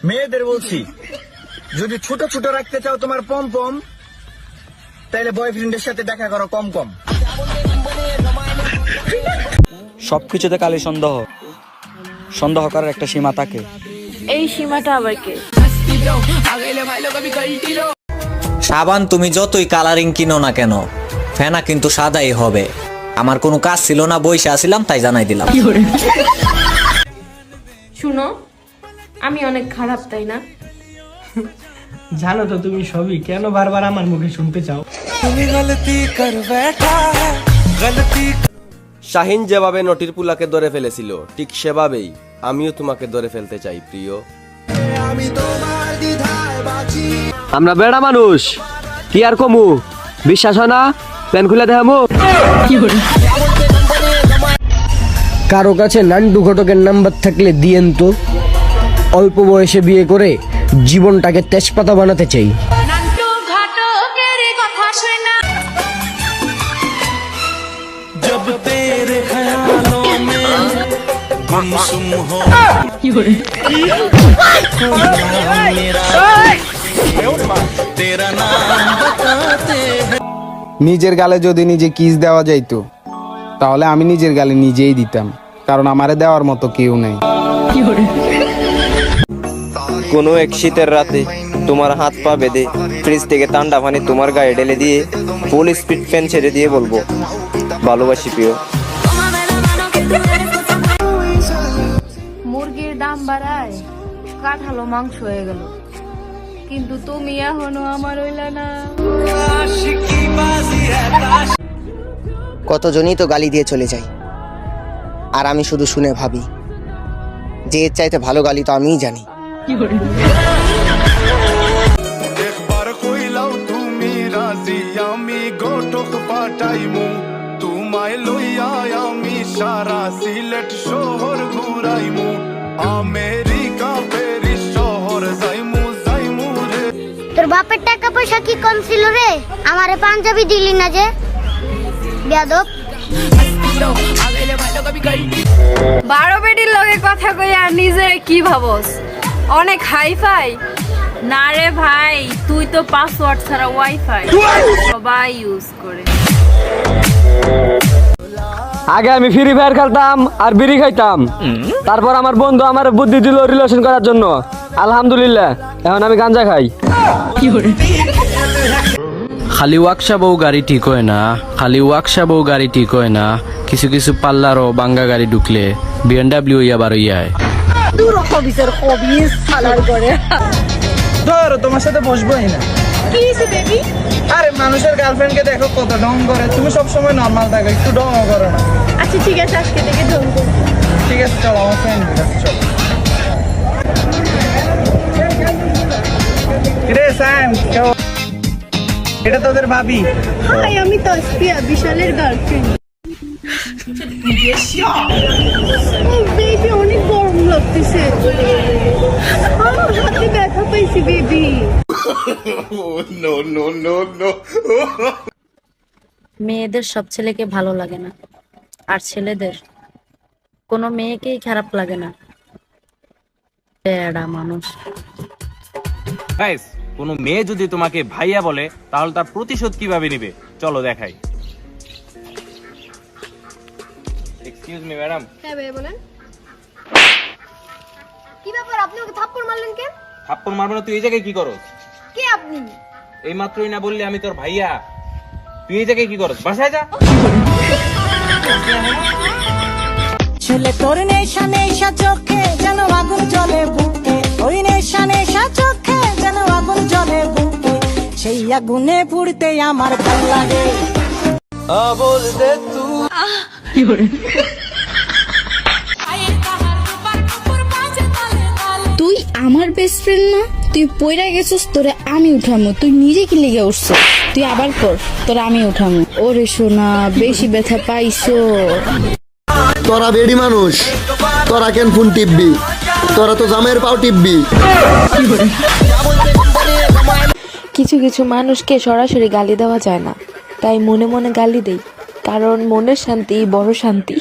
মেয়েদের বলছি, যদি ছোট ছোট রাখতে চাও তোমার পম পম, তাহলে বয়ফ্রেন্ডের সাথে দেখা করো কম কম। সবকিছুতে খালি সন্দেহ, সন্দেহ করার একটা সীমা থাকে। এই সীমাটা আবার কে? সাবান তুমি যতই কালারিং কিনো না কেন, ফেনা কিন্তু সাদাই হবে। আমার কোনো কাজ ছিল না, বইসা আসিলাম তাই জানাই দিলাম। শুনো, আমি অনেক খারাপ, তাই না? জানো তো তুমি সবই, কেন বারবার আমার মুখে শুনতে চাও? শাহিন যেভাবে নটির পুলাকে ধরে ফেলেছিল, ঠিক সেভাবেই আমিও তোমাকে ধরে ফেলতে চাই প্রিয়। আমরা বেড়া মানুষ, কি আর কমু? বিশ্বাস হয় না? প্যান খুলে দেখামু। কারো কাছে নান্টু ঘটকের নাম্বার থাকলে দিয়েন তো। অল্প বয়সে বিয়ে করে জীবনটাকে তেজপাতা বানাতে চাই। নিজের গালে যদি নিজে কিস দেওয়া যাইতো, তাহলে আমি নিজের গালে নিজেই দিতাম, কারণ আমারে দেওয়ার মতো কেউ নেই। কোনো এক শীতের রাতে তোমার হাত পা বেঁধে ফ্রিজ থেকে ঠান্ডা পানি তোমার গায়ে ঢেলে দিয়ে ফুল স্পিড ফ্যান ছেড়ে দিয়ে বলবো, ভালোবাসি প্রিয়। মুরগির দাম বাড়ায় কাঁঠালো মাংস হয়ে গেল, কিন্তু তুমি এখনো আমার হইলা না। কতজনই তো গালি দিয়ে চলে যায়, আর আমি শুধু শুনে ভাবি যে এর চাইতে ভালো গালি তো আমিই জানি। একবার কইলাও তুমি রাজি, আমি গোটক পাঠাইমু তোমায় লইয়া, আমি সারা সিলেট শহর ঘুরাইমু, আমেরিকা প্যারিস শহর যাইমু যাইমু রে। তোর বাপের টাকা পয়সা কি কম ছিল রে? আমারে পাঞ্জাবি দিলি না যে, বেয়াদব। 12 বেডির লগে কথা কই আর নিজে কি ভাবস অনেক হাইফাই? না রে ভাই, তুই তো পাসওয়ার্ড ছাড়া ওয়াইফাই সবাই ইউজ করে। আগে আমি ফ্রি ফায়ার খেলতাম আর বিড়ি খাইতাম, তারপর আমার বন্ধু আমার বুদ্ধি দিল রিলেশন করার জন্য। আলহামদুলিল্লাহ, এখন আমি গাঞ্জা খাই। খালি ওয়াকশা বউ গাড়ি ঠিক হয় না, খালি ওয়াকশা বউ গাড়ি ঠিক হয় না। কিছু কিছু পাল্লারও বাঙ্গা গাড়ি ঢুকলে BMW আবার ইয়ায়। ধরো তোমার সাথে বসবোই না। কি হইছে বেবি? আরে মানুষের গার্লফ্রেন্ডকে দেখো কত ঢং করে, তুমি সবসময় নর্মাল থাকো, একটু ঢং করো না। আচ্ছা ঠিক আছে, আজকে থেকে ঢং করব। ঠিক আছে চলো, আমার ফ্রেন্ড চলো। রে স্যাম, এটা তোদের ভাবি? হাই, আমি তাসফিয়া, বিশালের গার্লফ্রেন্ড। ও বেবি, অনেক গরম লাগতেছে, হাতে ব্যথা পাইছি বেবি। মেয়েদের সব ছেলেকে ভালো লাগে না, আর ছেলেদের কোনো মেয়েকেই খারাপ লাগে না। বেড়া মানুষ। গাইস, কোনো মেয়ে যদি তোমাকে ভাইয়া বলে, তাহলে তার প্রতিশোধ কিভাবে নিবে চলো দেখাই। Excuse me madam. হ্যাঁ ভাই বলেন। কি ব্যাপার, আপনি ওকে থাপ্পড় মারলেন কেন? থাপ্পড় মারবো না, তুই এই জায়গায় কি করস? কে আপনি? এই মাত্রই না বললি আমি তোর ভাইয়া, তুই এই জায়গায় কি করস? বাসায় যা। ছেলে তোর নেশা নেশা চোখে যেন আগুন জ্বলে বুকে, ওই নেশা নেশা চোখে যেন আগুন জ্বলে বুকে, সেই আগুনে পুড়তে আমার ভালো লাগে। বল দে তুই কি করে? তুই আমার বেস্ট ফ্রেন্ড না? তুই পয়রা গেছিস, তোরে আমি উঠামো। তুই নিজে কি লেগে উঠছ? তুই আবার কর, তোরে আমি উঠামো। ওরে সোনা, বেশি ব্যথা পাইছো? তোরা বেডি মানুষ, তোরা কেন ফোন টিপবি? তোরা তো জামের পাও টিপবি। কিছু কিছু মানুষকে সরাসরি গালি দেওয়া যায় না, তাই মনে মনে গালি দেই, কারণ মনের শান্তি বড় শান্তি।